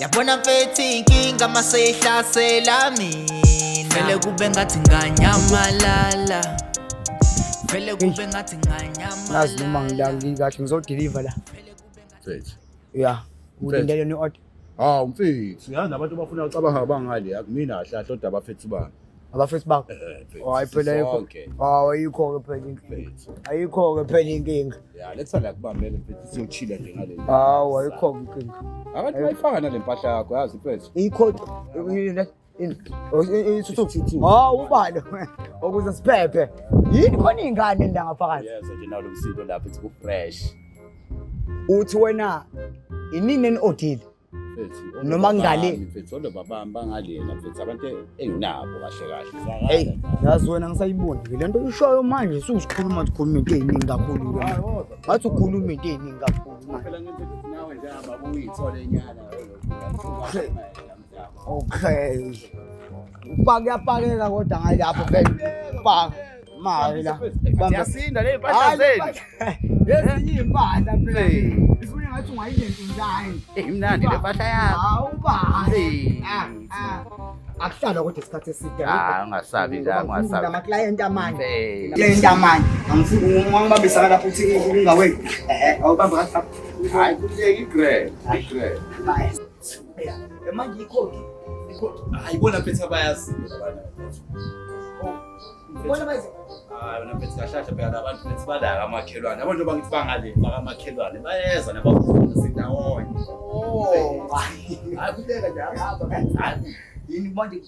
Yabona mfethu inkinga maseyihlasela mina. Vele kube ngathi nganyamalala. Vele kube ngathi nganyamalala. Nazi noma ngilali kahle ngizodeliver la. Mfethu. Yeah. Ulindele ni order. Mfethu, yazi nabantu bafuna ucabanga bangale akumina kahle kodwa abafethu bami. Abafethu bakho. Hayi phela yikho. Ayikho ke phela inkinga. Ayikho ke phela inkinga. Ya, letha la kubambele mfethu siyochilla nje ngale. Ayikho inkinga. Abantu bayifaka nale mpahla yakho yazi mfethu. Ikho isuthu. Ubalo. Ukuze siphephe. Yini khona ingane la ngaphakathi? Yes, nje nawo lo msindo lapha it's ku fresh. Uthi wena inini enodile? Mfethu. Noma ngale. Mfethu lo babami bangalena mfethu abantu enginabo kahle kahle. Hey, yazi wena ngisayibona le nto ishoyo manje ususikhuluma sikhuluma into eziningi kakhulu. Ngathi ukhuluma into eziningi kakhulu manje. Phela ngithi nawe nje ababa uyithole enyana. Okay. Kuyapakeka kodwa ngalapho vele. Paka. Mali la. Yasinda le mpahla zenu. Yezinye impahla phela. Ifuna ngathi ungayinto njani. Imnandi le mpahla yakho. Bani. Akuhlala kodwa isikhathi eside. Ungasabi la, ungasabi. Nama client amanje. Client amanje. Angifuni ungibambisa lapho uthi ungaweni. Awubamba kahle. Hayi kuhleki igrade. Igrade. Manje ikhodi. Ayibona phetha bayazi abantu. Bona bayize. Wena phetha kashasha phela abantu phetha badaka amakhelwane. Abantu bangithi bangale bakamakhelwane bayeza nabafuna sindawonye. Hayi kuhleka nje ahamba kancane. Yini manje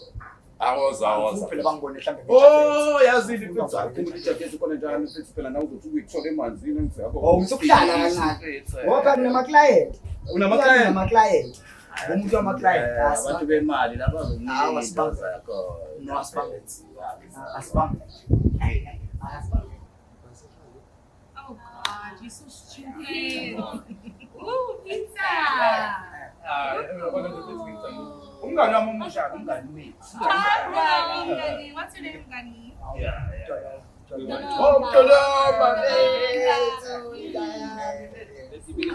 awoza phela bangibone mhlambe. Yazini phetha ukuthi khona njalo phetha phela nawe uzothi uyithola emanzini ngizakho. Ngizokuhlala kancane. Ngoba kunama client. Unama client. Unama client. Umuntu wama client abantu bemali laba bazonika asibange yakho. No asibange. Asibange. Oh God, you're so stupid. Ooh, pizza. Umngani wami umusha umngani wethu. Gani, what's your name, Gani? How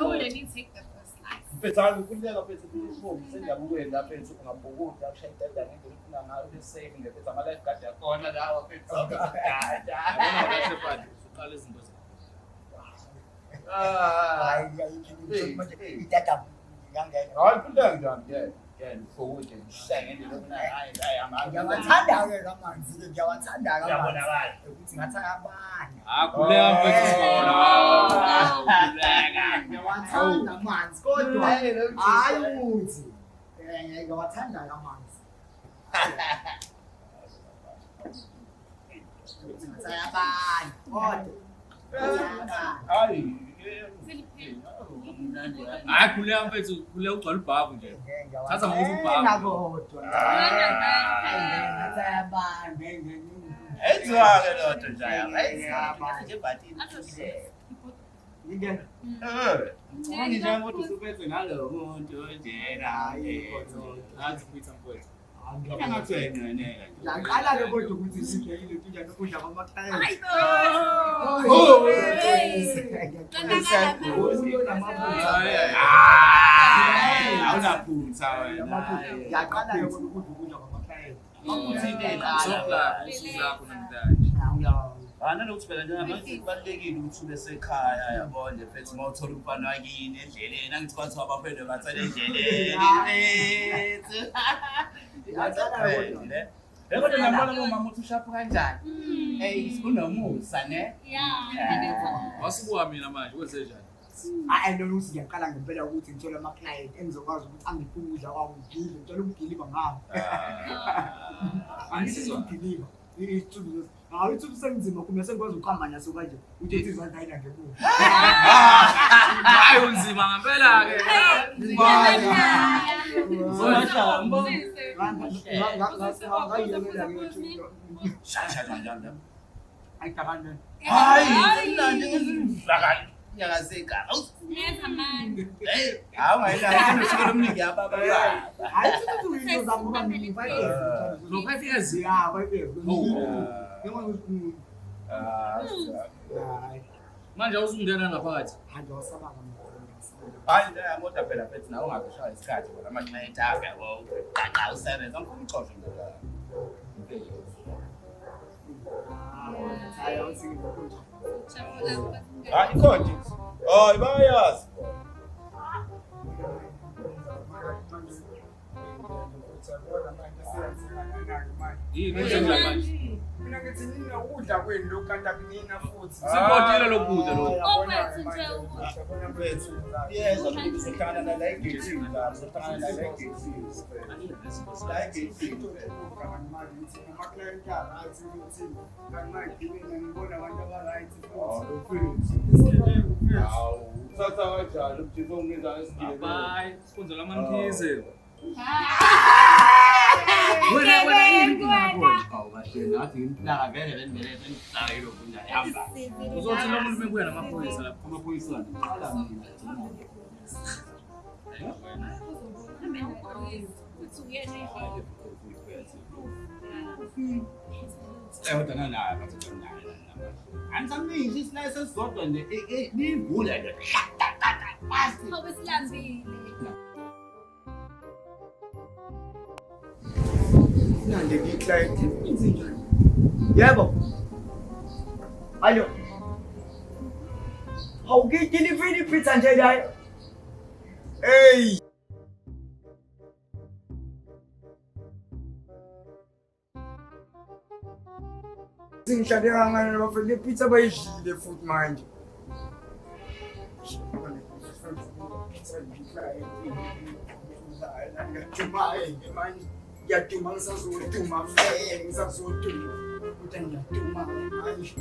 would I need to take the first slice? Mfethu kuhleka phethu kushongo sendabukweni lapha phethu ungabhukuda kushaya intanda ngendlela ufuna ngayo bese ngephethu ama life guard yakhona lawa phethu. Uqala izinto zakho. Itata ngangena. Hayi kuhleka njani? Ngifowude ngishange ngendlela ufuna hayi amanga. Ngiyawathanda ke kamanzi ngiyawathanda kamanzi. Uyabonakala ukuthi ngathi abanye. Kuleka mfethu sibona. Ngiyawathanda amanzi kodwa hayi ukuthi ngiyawathanda amanzi. Ngathi abanye kodwa Hayi kuleka mfethu kuleka ugcwala ubhabu nje. Thatha ngokuthi ubhabu. Ngathi abanye. Enzwake lodwa njaya. Nje bathi. Ngingena. Ngicabanga ukuthi usuphethe ngalo muntu njena. Athi pizza mfethu. Ngaqala ke kodwa ukuthi sidlekile njani ukudla kwamaqhayiqa. Awunaphutha wena. Ngaqala ke kodwa ukudla kwamaqhayiqa. Makuthintela sokla usizakho namhlanje. Nanokuthi phela njengamanje kubalulekile ukuthi ube sekhaya yabona mfethu mawuthola umfana wakini endleleni angithi kwathiwa abafowethu bathana endleleni mfethu. Kodwa nambona umama uthi ushapha kanjani? Unomusa ne? Yeah. Wasibuka mina manje wenze njani? Hayi noma uthi ngiyaqala ngempela ukuthi ngithola ama client engizokwazi ukuthi angikudla kwangigile ngithola umgiliba ngami. Angisizwa umgiliba. Ithubu hayi ithubu sengizima kuma sengikwazi ukuhamba naso kanje uthi izandla ayina ngebuka. Hayi unzima ngempela ke. Shasha kanjani? Ayikabani. Hayi mnandi nyakazeka. Yes, man. Hawu ngayina usuku lomningi yababa. Hayi ithubu into zakho kamini bayeke. Lo 5 years. Yeah, bayeke. Manje awusungena ngaphakathi. Hayi wasaba kamini. Hayi nje yamoda phela mfethu nawe ungazishaya isikhathi bona manje nayetaka yabo. Kaca usebenza ngifuna uxoxe ngala. Hayi awuthi ngikukhutha. Hayi ikhodi. Hayi bayazi. Yini kwenza manje? Mina ngithi nina ukudla kwenu lokhu kanti akunina futhi. Sikodile lokudla lokho. Mfethu yeza ukuthi uzohlangana na la egate la uzohlangana na la egate. La egate. Hawu uthatha kanjani umthizo ungenza esigebe. Bye. Sikonzola amamkhize. Wena yini ngakho? Hawu kahle ngathi ngimhlaka vele bendele benhlaka yilo kunja yamba. Uzothi lo muntu bekuya namaphoyisa lapha. Amaphoyisa qala mina. Kodwa naye bathi naye. Angisamningi isinaye sesizodwa nje nivula nje. Basi. Hope silambile. Nande ngiclient inzinjani? Yebo. Alo. Awukidilivini pizza nje la. Hey. Singihlale kangana bafike pizza bayidlile futhi manje. Ngiyaduma ngisazoduma vele ngisazoduma. Kodwa ngiyaduma manje.